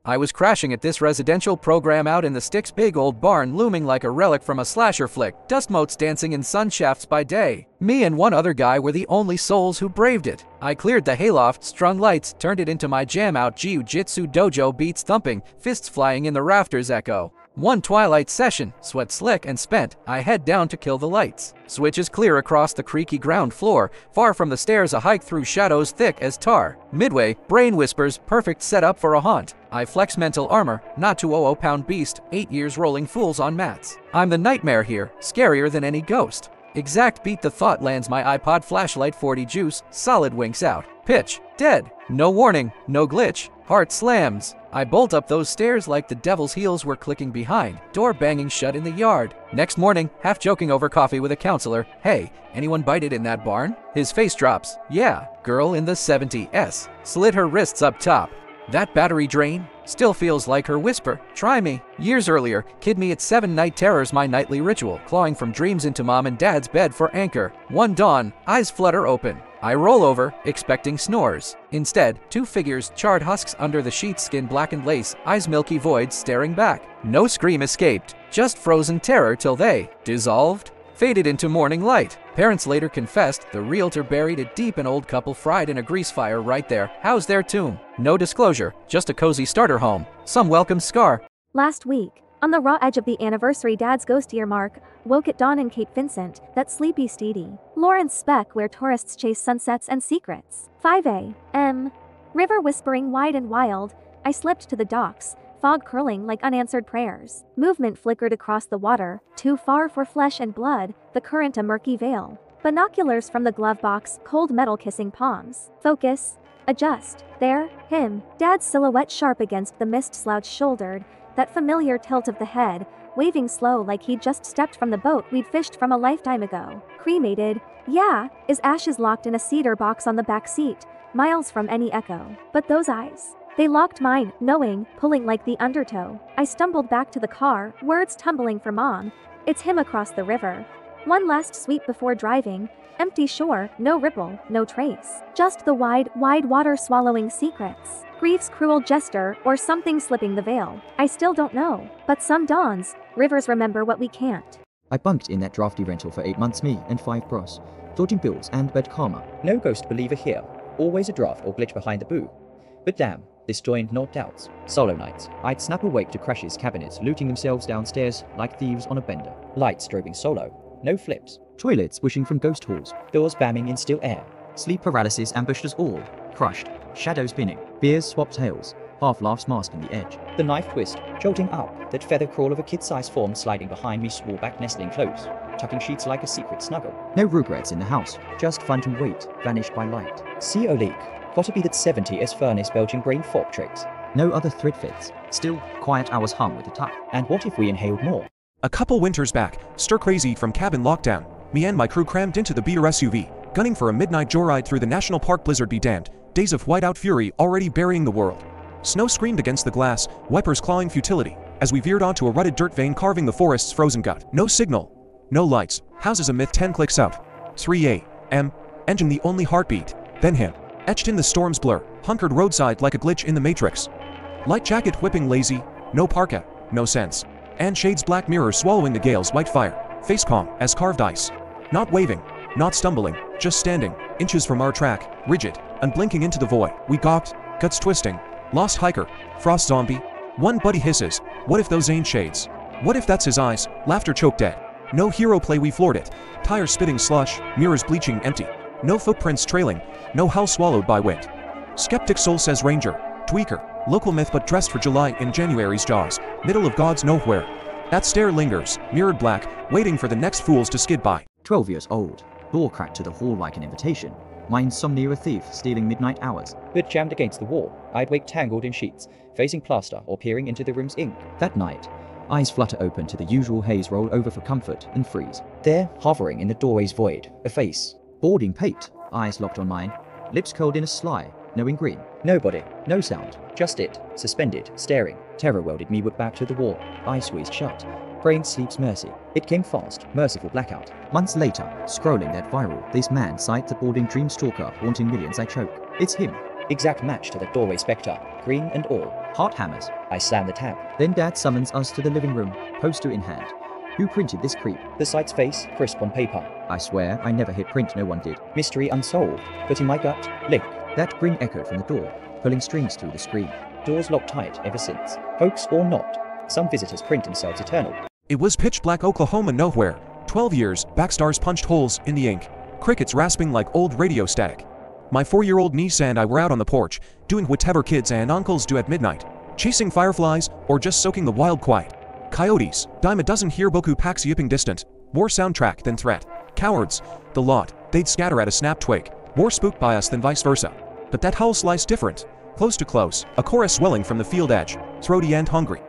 I was crashing at this residential program out in the sticks, big old barn looming like a relic from a slasher flick, dust motes dancing in sun shafts by day. Me and one other guy were the only souls who braved it. I cleared the hayloft, strung lights, turned it into my jam-out jiu-jitsu dojo, beats thumping, fists flying in the rafters echo. One twilight session, sweat slick and spent, I head down to kill the lights. Switches clear across the creaky ground floor, far from the stairs a hike through shadows thick as tar. Midway, brain whispers, perfect setup for a haunt. I flex mental armor, not 200-pound beast, 8 years rolling fools on mats. I'm the nightmare here, scarier than any ghost. Exact beat the thought lands my iPod flashlight 40 juice, solid winks out. Pitch, dead. No warning, no glitch. Heart slams. I bolt up those stairs like the devil's heels were clicking behind, door banging shut in the yard. Next morning, half joking over coffee with a counselor, hey, anyone bite it in that barn? His face drops. Yeah, girl in the 70s. Slit her wrists up top. That battery drain still feels like her whisper, try me. Years earlier, kid me at 7 night terrors my nightly ritual, clawing from dreams into mom and dad's bed for anchor. One dawn, eyes flutter open. I roll over, expecting snores. Instead, 2 figures, charred husks under the sheets, skin blackened lace, eyes milky voids staring back. No scream escaped, just frozen terror till they dissolved, faded into morning light. Parents later confessed the realtor buried it deep, an old couple fried in a grease fire right there. How's their tomb? No disclosure, just a cozy starter home. Some welcome scar. Last week, on the raw edge of the anniversary, Dad's ghost earmark woke at dawn in Cape Vincent, that sleepy steedy Lawrence speck where tourists chase sunsets and secrets. 5 a.m. River whispering wide and wild, I slipped to the docks, fog curling like unanswered prayers. Movement flickered across the water, too far for flesh and blood, the current a murky veil. Binoculars from the glove box, cold metal kissing palms. Focus. Adjust. There, him. Dad's silhouette sharp against the mist, slouch-shouldered, that familiar tilt of the head, waving slow like he'd just stepped from the boat we'd fished from a lifetime ago. Cremated. Yeah, his ashes locked in a cedar box on the back seat, miles from any echo. But those eyes. They locked mine, knowing, pulling like the undertow. I stumbled back to the car, words tumbling for Mom. It's him across the river. One last sweep before driving. Empty shore, no ripple, no trace. Just the wide, wide water swallowing secrets. Grief's cruel jester, or something slipping the veil. I still don't know. But some dawns, rivers remember what we can't. I bunked in that drafty rental for 8 months, me and 5 bros, dodging bills and bed karma. No ghost believer here. Always a draft or glitch behind the boo. But damn, this joined no doubts. Solo nights. I'd snap awake to Crash's cabinets looting themselves downstairs like thieves on a bender. Lights strobing solo. No flips. Toilets wishing from ghost halls. Doors bamming in still air. Sleep paralysis ambushed us all. Crushed. Shadows spinning. Beers swapped tails. Half laughs masking the edge. The knife twist. Jolting up. That feather crawl of a kid-sized form sliding behind me, swore back nestling close. Tucking sheets like a secret snuggle. No regrets in the house. Just phantom weight. Vanished by light. CO leak. Gotta be that 70s furnace belching brain fork tricks. No other thread fits. Still, quiet hours hum with the tuck. And what if we inhaled more? A couple winters back, stir-crazy from cabin lockdown, me and my crew crammed into the beater SUV, gunning for a midnight joyride through the national park. Blizzard be damned, days of whiteout fury already burying the world. Snow screamed against the glass, wipers clawing futility, as we veered onto a rutted dirt vein carving the forest's frozen gut. No signal, no lights, houses a myth. 10 clicks out. 3 a.m. Engine the only heartbeat, then him. Etched in the storm's blur, hunkered roadside like a glitch in the Matrix. Light jacket whipping lazy, no parka, no sense. And shades black mirror swallowing the gale's white fire, face calm as carved ice. Not waving, not stumbling, just standing, inches from our track, rigid, unblinking into the void. We gawked, guts twisting, lost hiker, frost zombie. One buddy hisses, what if those ain't shades? What if that's his eyes? Laughter choked dead. No hero play, we floored it. Tires spitting slush, mirrors bleaching empty. No footprints trailing, no hull swallowed by wind. Skeptic soul says ranger, tweaker, local myth but dressed for July in January's jaws, middle of God's nowhere. That stare lingers, mirrored black, waiting for the next fools to skid by. 12 years old, door cracked to the hall like an invitation. My insomnia a thief, stealing midnight hours. Hood jammed against the wall, I'd wake tangled in sheets, facing plaster or peering into the room's ink. That night, eyes flutter open to the usual haze, roll over for comfort and freeze. There, hovering in the doorway's void, a face. Boarding pate, eyes locked on mine, lips curled in a sly, knowing grin. Nobody, no sound, just it, suspended, staring. Terror welded me back to the wall, eyes squeezed shut. Brain sleeps mercy. It came fast, merciful blackout. Months later, scrolling that viral, this man sights a boarding dream stalker haunting millions. I choke. It's him. Exact match to the doorway spectre, green and all. Heart hammers, I slam the tab. Then Dad summons us to the living room, poster in hand. Who printed this creep? The site's face, crisp on paper. I swear I never hit print, no one did. Mystery unsolved. But in my gut, link. That grin echoed from the door, pulling strings through the screen. Doors locked tight ever since. Hoax or not, some visitors print themselves eternal. It was pitch black Oklahoma nowhere. 12 years, backstars punched holes in the ink. Crickets rasping like old radio static. My 4-year-old niece and I were out on the porch, doing whatever kids and uncles do at midnight. Chasing fireflies, or just soaking the wild quiet. Coyotes, dime a dozen here boku packs yipping distant. More soundtrack than threat. Cowards, the lot, they'd scatter at a snap twig. More spooked by us than vice versa. But that howl slice different. Close to close, a chorus swelling from the field edge, throaty and hungry.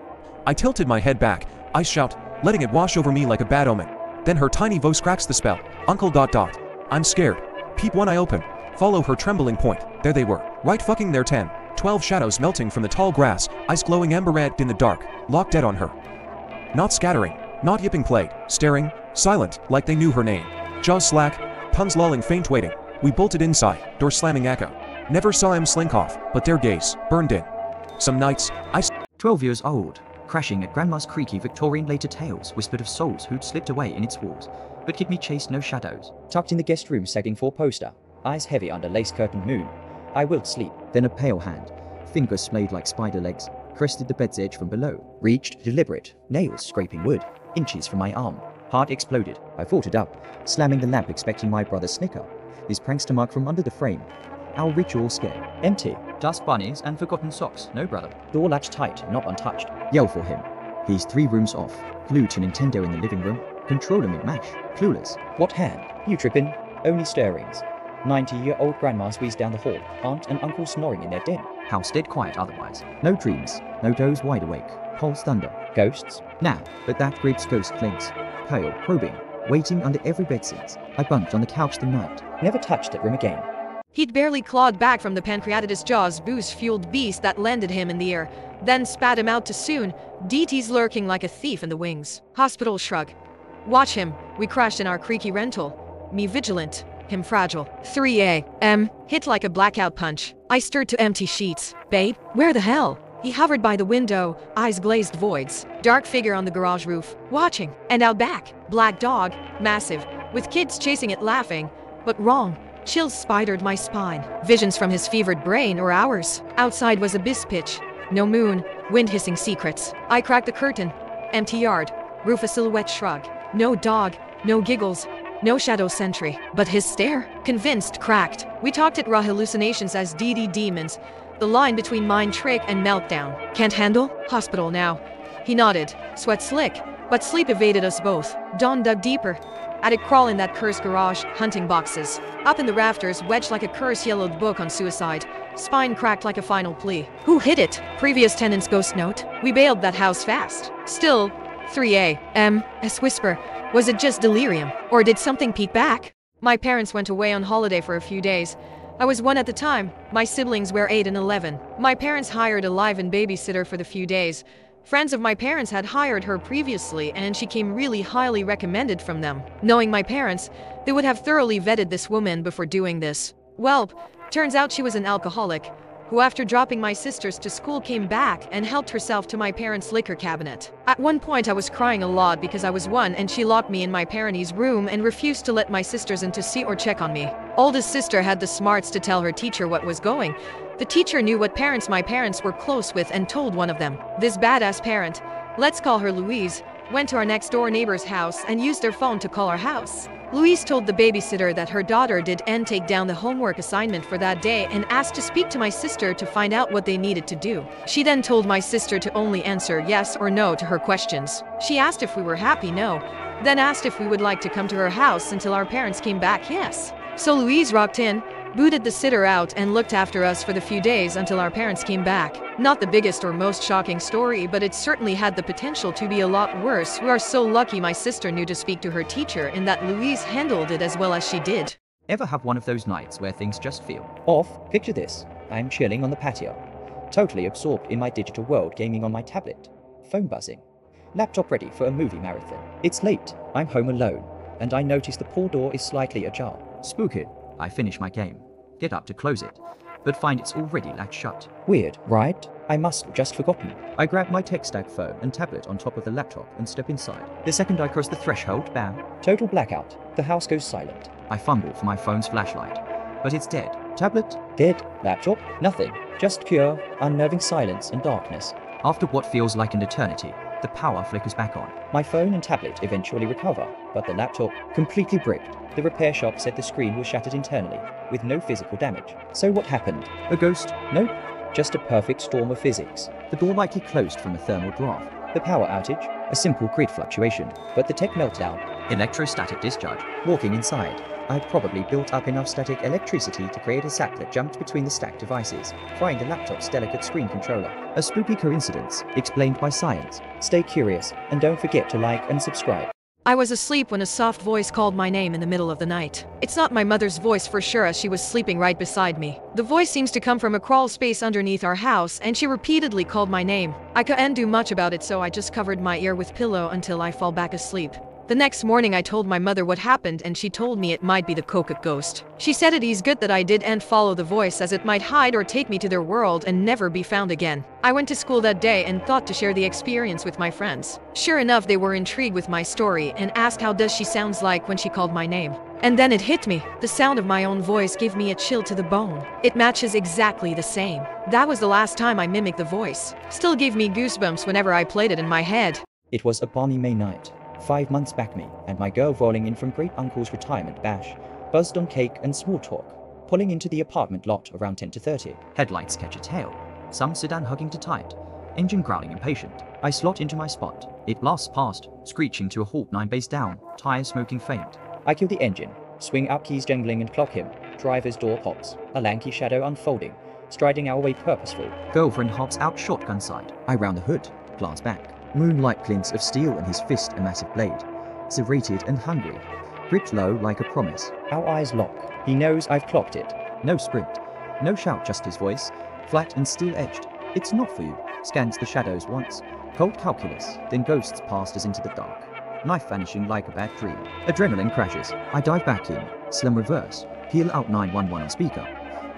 I tilted my head back, I shout, letting it wash over me like a bad omen. Then her tiny voice cracks the spell. Uncle ... I'm scared. Peep one eye open. Follow her trembling point. There they were, right fucking there 10, 12 shadows melting from the tall grass, eyes glowing ember red in the dark, locked dead on her. Not scattering, not yipping played, staring, silent, like they knew her name. Jaws slack, puns lolling faint waiting. We bolted inside, door slamming echo. Never saw him slink off, but their gaze, burned in. Some nights, 12 years old, crashing at Grandma's creaky Victorian later tales whispered of souls who'd slipped away in its walls, but Kid Me chased no shadows. Tucked in the guest room sagging for poster, eyes heavy under lace-curtained moon. I willed sleep. Then a pale hand, fingers splayed like spider legs, crested the bed's edge from below. Reached, deliberate, nails scraping wood, inches from my arm. Heart exploded. I fought it up, slamming the lamp expecting my brother's snicker. His prankster mark from under the frame. Our ritual scare. Empty. Dust bunnies and forgotten socks, no brother. Door latch tight, not untouched. Yell for him. He's 3 rooms off. Glued to Nintendo in the living room. Controller mid-mash. Clueless. What hand? You trippin'? Only stirrings. 90-year-old grandma squeezed down the hall. Aunt and uncle snoring in their den. House dead quiet otherwise. No dreams. No doze wide awake. Pulse thunder. Ghosts? Nah, but that grape's ghost clings. Pale, probing, waiting under every bedseat. I bunked on the couch the night. Never touched that room again. He'd barely clawed back from the pancreatitis jaws booze-fueled beast that landed him in the air, then spat him out too soon, DT's lurking like a thief in the wings. Hospital shrug. Watch him. We crashed in our creaky rental. Me vigilant. Him fragile. 3 a.m. Hit like a blackout punch. I stirred to empty sheets. Babe, where the hell? He hovered by the window, eyes glazed voids. Dark figure on the garage roof, watching. And out back, black dog, massive, with kids chasing it laughing. But wrong. Chills spidered my spine. Visions from his fevered brain or ours. Outside was abyss pitch. No moon, wind hissing secrets. I cracked the curtain. Empty yard. Roof a silhouette shrug. No dog, no giggles, no shadow sentry. But his stare, convinced, cracked. We talked at raw hallucinations as DD demons. The line between mind trick and meltdown. Can't handle? Hospital now. He nodded. Sweat slick. But sleep evaded us both. Dawn dug deeper. Attic crawl in that cursed garage, hunting boxes. Up in the rafters, wedged like a cursed yellowed book on suicide. Spine cracked like a final plea. Who hid it? Previous tenant's ghost note. We bailed that house fast. Still, 3 a.m. whisper. Was it just delirium? Or did something peek back? My parents went away on holiday for a few days. I was 1 at the time. My siblings were 8 and 11. My parents hired a live-in babysitter for the few days. Friends of my parents had hired her previously, and she came really highly recommended from them. Knowing my parents, they would have thoroughly vetted this woman before doing this. Well, turns out she was an alcoholic, who after dropping my sisters to school came back and helped herself to my parents' liquor cabinet. At one point I was crying a lot because I was 1 and she locked me in my parents' room and refused to let my sisters in to see or check on me. Oldest sister had the smarts to tell her teacher what was going. The teacher knew what parents my parents were close with and told one of them. This badass parent, let's call her Louise, went to our next door neighbor's house and used their phone to call our house. Louise told the babysitter that her daughter didn't take down the homework assignment for that day and asked to speak to my sister to find out what they needed to do. She then told my sister to only answer yes or no to her questions. She asked if we were happy, no, then asked if we would like to come to her house until our parents came back, yes. So Louise rocked in, booted the sitter out and looked after us for the few days until our parents came back. Not the biggest or most shocking story, but it certainly had the potential to be a lot worse. We are so lucky my sister knew to speak to her teacher and that Louise handled it as well as she did. Ever have one of those nights where things just feel off? Picture this. I'm chilling on the patio, totally absorbed in my digital world, gaming on my tablet. Phone buzzing. Laptop ready for a movie marathon. It's late. I'm home alone, and I notice the pool door is slightly ajar. Spooked. I finish my game, get up to close it, but find it's already latched shut. Weird, right? I must have just forgotten. I grab my tech stack phone and tablet on top of the laptop and step inside. The second I cross the threshold, bam. Total blackout. The house goes silent. I fumble for my phone's flashlight, but it's dead. Tablet? Dead. Laptop? Nothing. Just pure, unnerving silence and darkness. After what feels like an eternity, the power flickers back on. My phone and tablet eventually recover, but the laptop completely bricked. The repair shop said the screen was shattered internally, with no physical damage. So what happened? A ghost? Nope. Just a perfect storm of physics. The door likely closed from a thermal draft. The power outage? A simple grid fluctuation. But the tech meltdown? Electrostatic discharge. Walking inside, I probably built up enough static electricity to create a sap that jumped between the stacked devices, frying the laptop's delicate screen controller. A spooky coincidence, explained by science. Stay curious, and don't forget to like and subscribe. I was asleep when a soft voice called my name in the middle of the night. It's not my mother's voice for sure, as she was sleeping right beside me. The voice seems to come from a crawl space underneath our house, and she repeatedly called my name. I couldn't do much about it, so I just covered my ear with pillow until I fall back asleep. The next morning I told my mother what happened, and she told me it might be the CapCut ghost. She said it is good that I didn't follow the voice, as it might hide or take me to their world and never be found again. I went to school that day and thought to share the experience with my friends. Sure enough, they were intrigued with my story and asked how does she sounds like when she called my name. And then it hit me. The sound of my own voice gave me a chill to the bone. It matches exactly the same. That was the last time I mimicked the voice. Still gave me goosebumps whenever I played it in my head. It was a balmy May night. 5 months back me, and my girl rolling in from great uncle's retirement bash, buzzed on cake and small talk, pulling into the apartment lot around 10 to 30. Headlights catch a tail, some sedan hugging to tight, engine growling impatient. I slot into my spot. It blasts past, screeching to a halt 9 bays down, tires smoking faint. I kill the engine, swing out keys jangling and clock him. Driver's door pops, a lanky shadow unfolding, striding our way purposeful. Girlfriend hops out shotgun side. I round the hood, glance back. Moonlight glints of steel in his fist, a massive blade. Serrated and hungry, gripped low like a promise. Our eyes lock. He knows I've clocked it. No sprint, no shout, just his voice, flat and steel-edged. It's not for you. Scans the shadows once. Cold calculus, then ghosts passed us into the dark. Knife vanishing like a bad dream. Adrenaline crashes. I dive back in, slam reverse, peel out 911 on speaker.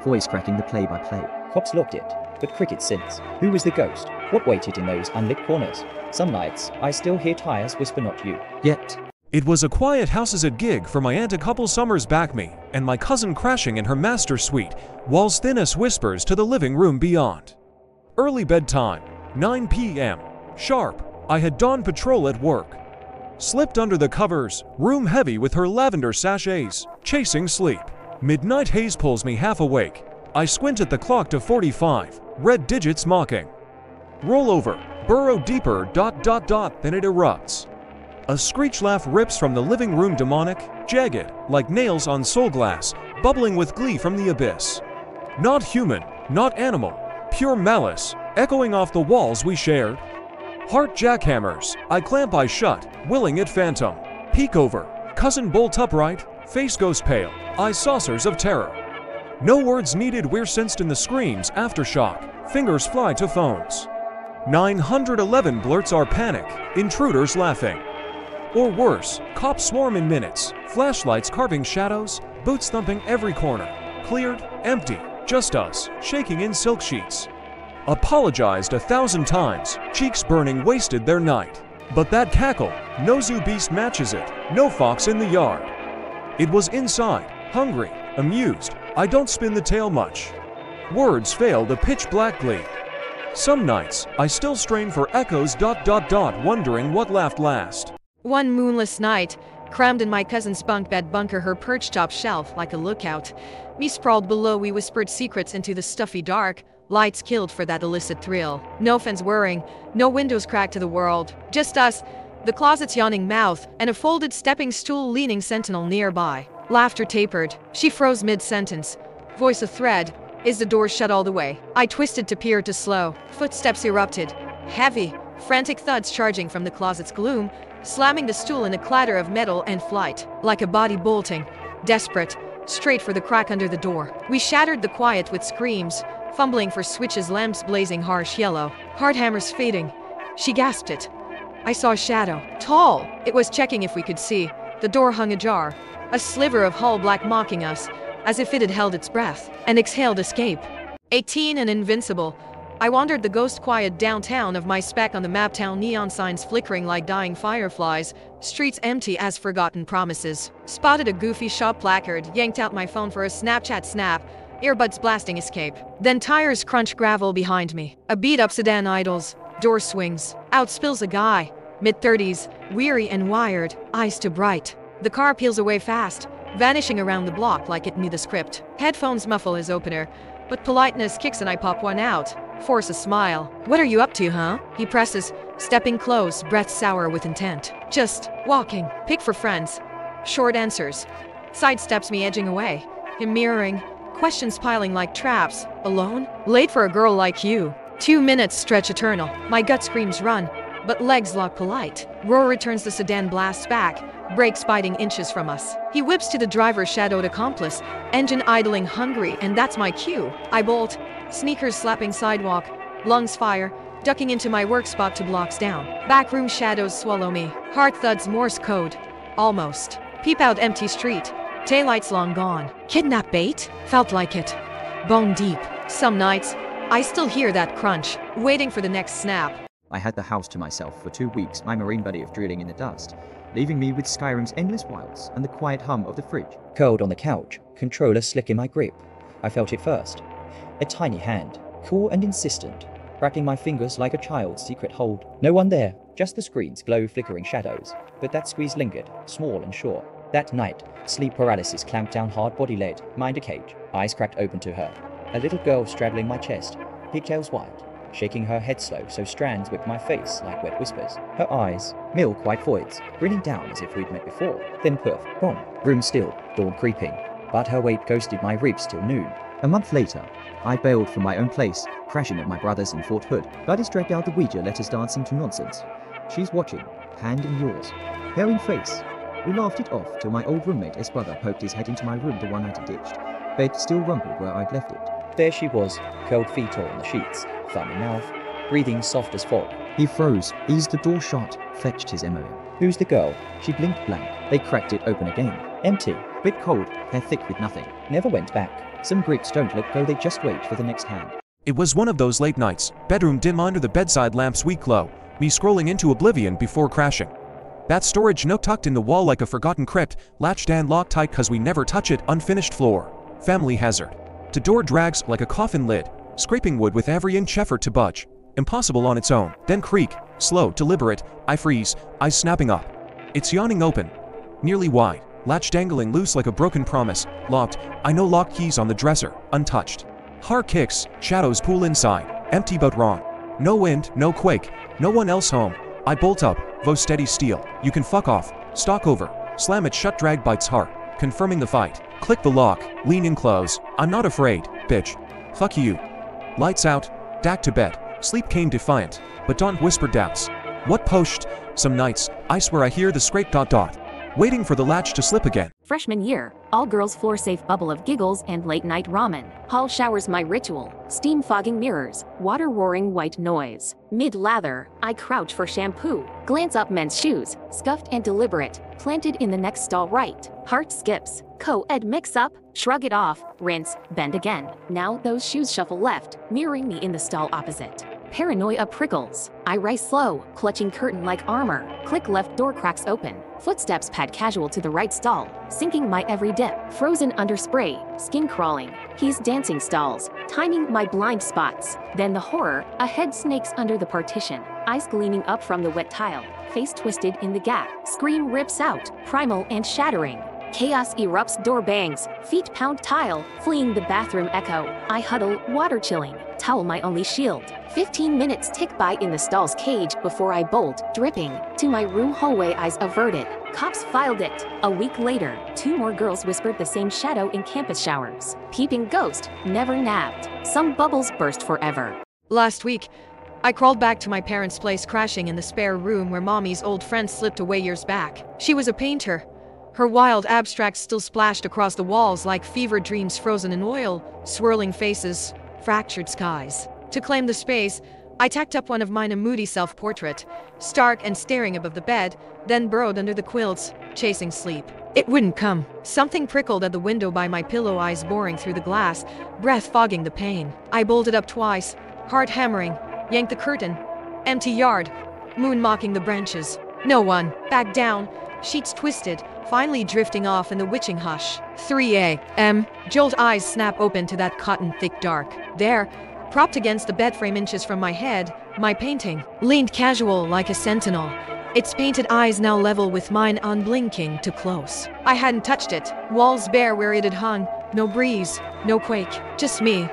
Voice cracking the play-by-play. Cops locked it, but cricket since. Who was the ghost? What waited in those unlit corners? Some nights, I still hear tires whisper not you. Yet. It was a quiet houses at gig for my aunt a couple summers back me, and my cousin crashing in her master suite, walls thin as whispers to the living room beyond. Early bedtime, 9 p.m. Sharp, I had dawn patrol at work. Slipped under the covers, room heavy with her lavender sachets, chasing sleep. Midnight haze pulls me half awake. I squint at the clock to 45, red digits mocking. Roll over, burrow deeper, ... then it erupts. A screech laugh rips from the living room, demonic, jagged, like nails on soul glass, bubbling with glee from the abyss. Not human, not animal, pure malice, echoing off the walls we shared. Heart jackhammers, I clamp eye shut, willing it phantom. Peek over, cousin bolt upright, face goes pale, eye saucers of terror. No words needed, we're sensed in the screams, aftershock, fingers fly to phones. 911 blurts our panic, intruders laughing. Or worse, cops swarm in minutes, flashlights carving shadows, boots thumping every corner. Cleared, empty, just us, shaking in silk sheets. Apologized 1,000 times, cheeks burning, wasted their night. But that cackle, no zoo beast matches it, no fox in the yard. It was inside, hungry, amused, I don't spin the tale much. Words fail the pitch black glee. Some nights, I still strain for echoes ... wondering what laughed last. One moonless night, crammed in my cousin's bunk bed bunker, her perched top shelf like a lookout. Me sprawled below, we whispered secrets into the stuffy dark, lights killed for that illicit thrill. No fence whirring, no windows cracked to the world, just us, the closet's yawning mouth, and a folded stepping stool leaning sentinel nearby. Laughter tapered, she froze mid-sentence, voice a thread. Is the door shut all the way? I twisted to peer to slow. Footsteps erupted. Heavy, frantic thuds charging from the closet's gloom, slamming the stool in a clatter of metal and flight. Like a body bolting. Desperate. Straight for the crack under the door. We shattered the quiet with screams, fumbling for switches, lamps blazing harsh yellow. Hard hammers fading. She gasped it. I saw a shadow. Tall. It was checking if we could see. The door hung ajar. A sliver of hull black mocking us, as if it had held its breath, and exhaled escape. 18 and invincible, I wandered the ghost-quiet downtown of my spec on the map town, neon signs flickering like dying fireflies, streets empty as forgotten promises. Spotted a goofy shop placard, yanked out my phone for a Snapchat snap, earbuds blasting escape. Then tires crunch gravel behind me. A beat-up sedan idles, door swings. Out spills a guy, mid-30s, weary and wired, eyes too bright. The car peels away fast, vanishing around the block like it knew the script. Headphones muffle his opener, but politeness kicks and I pop one out. Force a smile. "What are you up to, huh?" He presses, stepping close, breath sour with intent. "Just walking. Pick for friends." Short answers. Sidesteps me, edging away. Him mirroring, questions piling like traps. "Alone? Late for a girl like you." 2 minutes stretch eternal. My gut screams run, but legs lock polite. Roar returns, the sedan blasts back, brakes biting inches from us. He whips to the driver's shadowed accomplice, engine idling hungry, and that's my cue. I bolt, sneakers slapping sidewalk, lungs fire, ducking into my work spot 2 blocks down. Backroom shadows swallow me. Heart thuds Morse code. Almost. Peep out empty street. Taillights long gone. Kidnap bait? Felt like it. Bone deep. Some nights, I still hear that crunch, waiting for the next snap. I had the house to myself for 2 weeks, my marine buddy of drilling in the dust, leaving me with Skyrim's endless wilds and the quiet hum of the fridge. Curled on the couch, controller slick in my grip. I felt it first. A tiny hand, cool and insistent, rattling my fingers like a child's secret hold. No one there, just the screen's glow flickering shadows. But that squeeze lingered, small and sure. That night, sleep paralysis clamped down hard body lead, mind a cage, eyes cracked open to her. A little girl straddling my chest, pigtails wide, shaking her head slow so strands whipped my face like wet whispers. Her eyes, milk white voids, grinning down as if we'd met before. Then poof, gone. Room still, dawn creeping. But her weight ghosted my ribs till noon. A month later, I bailed from my own place, crashing at my brother's in Fort Hood. Gladys dragged out the Ouija letters dancing to nonsense. She's watching, hand in yours, hair in face. We laughed it off till my old roommate, his brother, poked his head into my room the one I'd ditched. Bed still rumbled where I'd left it. There she was, curled feet all on the sheets, thumb in mouth, breathing soft as fog. He froze, eased the door shut, fetched his MO. Who's the girl? She blinked blank. They cracked it open again. Empty. Bit cold, hair thick with nothing. Never went back. Some Greeks don't let go, they just wait for the next hand. It was one of those late nights, bedroom dim under the bedside lamp's weak glow, me scrolling into oblivion before crashing. That storage nook tucked in the wall like a forgotten crypt, latched and locked tight cause we never touch it, unfinished floor. Family hazard. The door drags like a coffin lid, scraping wood with every inch effort to budge. Impossible on its own. Then creak, slow, deliberate, I freeze, eyes snapping up. It's yawning open, nearly wide, latch dangling loose like a broken promise, locked, I know lock keys on the dresser, untouched. Hard kicks, shadows pool inside, empty but wrong. No wind, no quake, no one else home. I bolt up, vo steady steel, you can fuck off, stalk over, slam it shut, drag bites heart, confirming the fight. Click the lock, lean in close, I'm not afraid, bitch. Fuck you. Lights out, back to bed, sleep came defiant, but dawn whispered doubts. What post? Some nights, I swear I hear the scrape ... waiting for the latch to slip again. Freshman year, all-girls floor-safe bubble of giggles and late-night ramen. Hall showers my ritual. Steam fogging mirrors, water roaring white noise. Mid-lather, I crouch for shampoo. Glance up men's shoes, scuffed and deliberate, planted in the next stall right. Heart skips. Co-ed mix-up, shrug it off, rinse, bend again. Now those shoes shuffle left, mirroring me in the stall opposite. Paranoia prickles. I rise slow, clutching curtain like armor. Click left, door cracks open. Footsteps pad casual to the right stall, sinking my every dip. Frozen under spray, skin crawling. He's dancing stalls, timing my blind spots. Then the horror, a head snakes under the partition. Eyes gleaming up from the wet tile, face twisted in the gap. Scream rips out, primal and shattering. Chaos erupts, door bangs, feet pound tile, fleeing the bathroom echo. I huddle, water chilling, towel my only shield. 15 minutes tick by in the stall's cage before I bolt, dripping, to my room hallway, eyes averted. Cops filed it. A week later, 2 more girls whispered the same shadow in campus showers. Peeping ghost, never nabbed. Some bubbles burst forever. Last week, I crawled back to my parents' place, crashing in the spare room where mommy's old friend slipped away years back. She was a painter. Her wild abstracts still splashed across the walls like fevered dreams frozen in oil, swirling faces, fractured skies. To claim the space, I tacked up one of mine, a moody self-portrait, stark and staring above the bed, then burrowed under the quilts, chasing sleep. It wouldn't come. Something prickled at the window by my pillow, eyes boring through the glass, breath fogging the pain. I bolted up twice, Heart hammering. Yank the curtain. Empty yard. Moon mocking the branches. No one. Back down. Sheets twisted, finally drifting off in the witching hush. 3 a.m. Joel's eyes snap open to that cotton thick dark. There, propped against the bed frame inches from my head, my painting, leaned casual like a sentinel. Its painted eyes now level with mine, unblinking to close. I hadn't touched it. Walls bare where it had hung. No breeze, no quake, just me,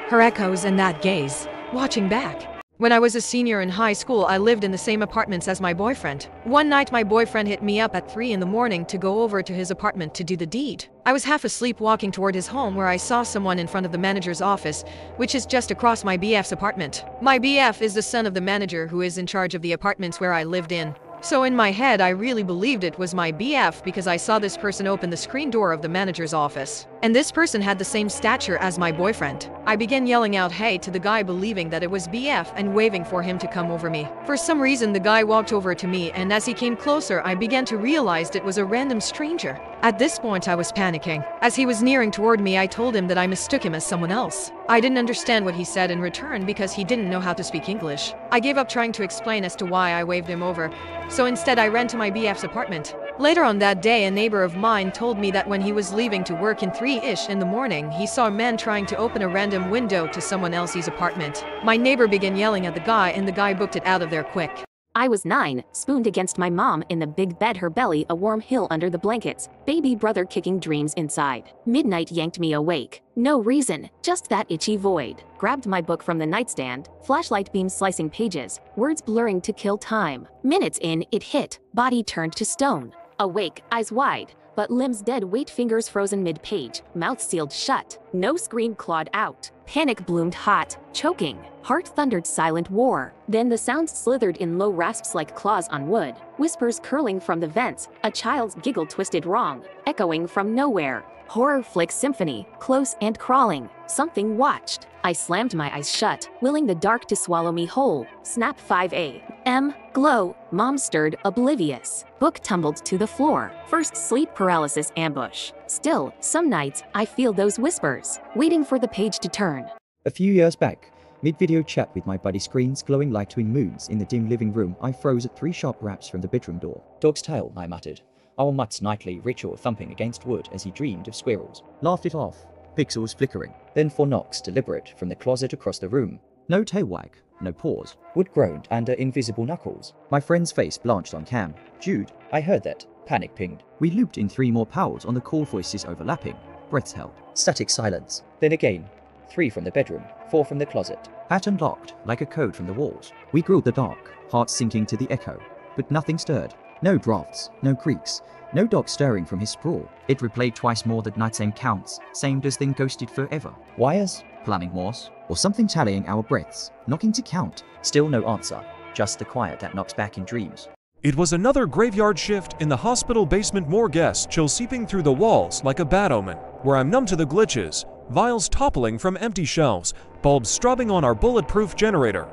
her echoes and that gaze, watching back. When I was a senior in high school, I lived in the same apartments as my boyfriend. One night, my boyfriend hit me up at 3 in the morning to go over to his apartment to do the deed. I was half asleep walking toward his home where I saw someone in front of the manager's office, which is just across my BF's apartment. My BF is the son of the manager who is in charge of the apartments where I lived in. So in my head, I really believed it was my BF because I saw this person open the screen door of the manager's office. And this person had the same stature as my boyfriend. I began yelling out hey to the guy, believing that it was BF and waving for him to come over me. For some reason, the guy walked over to me, and as he came closer, I began to realize it was a random stranger. At this point, I was panicking. As he was nearing toward me, I told him that I mistook him as someone else. I didn't understand what he said in return because he didn't know how to speak English. I gave up trying to explain as to why I waved him over, so instead I ran to my BF's apartment. Later on that day, a neighbor of mine told me that when he was leaving to work in 3-ish in the morning, he saw a man trying to open a random window to someone else's apartment. My neighbor began yelling at the guy, and the guy booked it out of there quick. I was 9, spooned against my mom in the big bed, her belly a warm hill under the blankets, baby brother kicking dreams inside. Midnight yanked me awake. No reason, just that itchy void. Grabbed my book from the nightstand, flashlight beam slicing pages, words blurring to kill time. Minutes in, it hit, body turned to stone. Awake, eyes wide, but limbs dead, weight, fingers frozen mid-page, mouth sealed shut. No scream clawed out. Panic bloomed hot, choking. Heart thundered silent war. Then the sounds slithered in low rasps like claws on wood. Whispers curling from the vents. A child's giggle twisted wrong, echoing from nowhere. Horror flick symphony, close and crawling. Something watched. I slammed my eyes shut, willing the dark to swallow me whole. Snap 5 a.m. Glow. Mom stirred, oblivious. Book tumbled to the floor. First sleep paralysis ambush. Still, some nights, I feel those whispers, waiting for the page to turn. A few years back, mid-video chat with my buddy, screens glowing like twin moons in the dim living room, I froze at 3 sharp raps from the bedroom door. Dog's tail, I muttered. Our mutt's nightly ritual thumping against wood as he dreamed of squirrels. Laughed it off, pixels flickering. Then 4 knocks, deliberate, from the closet across the room. No tail wag, no pause. Wood groaned under invisible knuckles. My friend's face blanched on cam. Jude. I heard that. Panic pinged. We looped in 3 more pals on the call, voices overlapping. Breaths held. Static silence. Then again. 3 from the bedroom, 4 from the closet. Pattern locked, like a code from the walls. We grilled the dark, hearts sinking to the echo. But nothing stirred. No drafts, no creaks, no dog stirring from his sprawl. It replayed twice more than night's end counts, same as then ghosted forever. Wires? Plumbing Morse, or something tallying our breaths, knocking to count. Still no answer, just the quiet that knocks back in dreams. It was another graveyard shift in the hospital basement, more guests chill seeping through the walls like a bad omen, where I'm numb to the glitches, vials toppling from empty shelves, bulbs strobing on our bulletproof generator.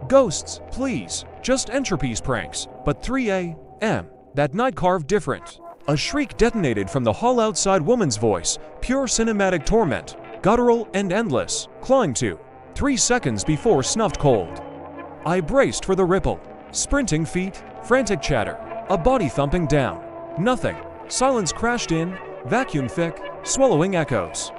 Ghosts, please, just entropies pranks, but 3 a.m. That night carved different. A shriek detonated from the hall outside, woman's voice, pure cinematic torment, guttural and endless, clawing to 3 seconds before snuffed cold. I braced for the ripple. Sprinting feet, frantic chatter, a body thumping down. Nothing. Silence crashed in, vacuum thick, swallowing echoes.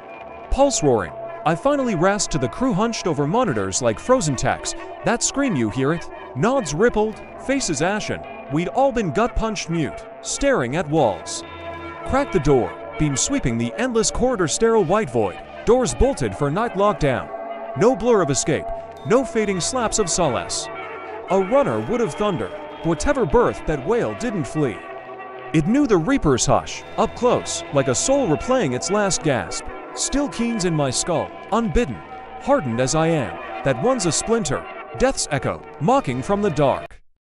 Pulse roaring. I finally rasped to the crew hunched over monitors like frozen techs. That scream, you hear it? Nods rippled, faces ashen. We'd all been gut-punched mute, staring at walls. Cracked the door, beam sweeping the endless corridor, sterile white void. Doors bolted for night lockdown. No blur of escape, no fading slaps of solace. A runner would have thundered. Whatever birthed that wail didn't flee. It knew the Reaper's hush, up close, like a soul replaying its last gasp. Still keens in my skull, unbidden, hardened as I am, that one's a splinter, death's echo, mocking from the dark.